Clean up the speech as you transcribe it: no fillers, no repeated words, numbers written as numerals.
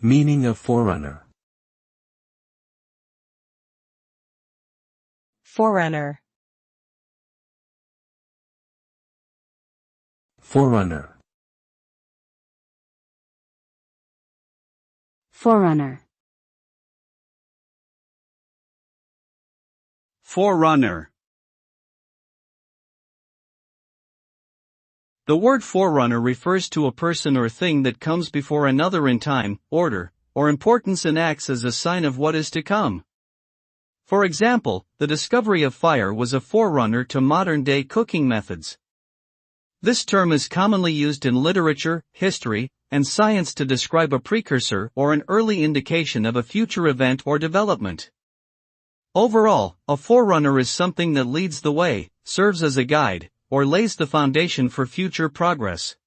Meaning of forerunner. Forerunner. Forerunner. Forerunner. Forerunner. The word forerunner refers to a person or thing that comes before another in time, order, or importance and acts as a sign of what is to come. For example, the discovery of fire was a forerunner to modern-day cooking methods. This term is commonly used in literature, history, and science to describe a precursor or an early indication of a future event or development. Overall, a forerunner is something that leads the way, serves as a guide, or lays the foundation for future progress.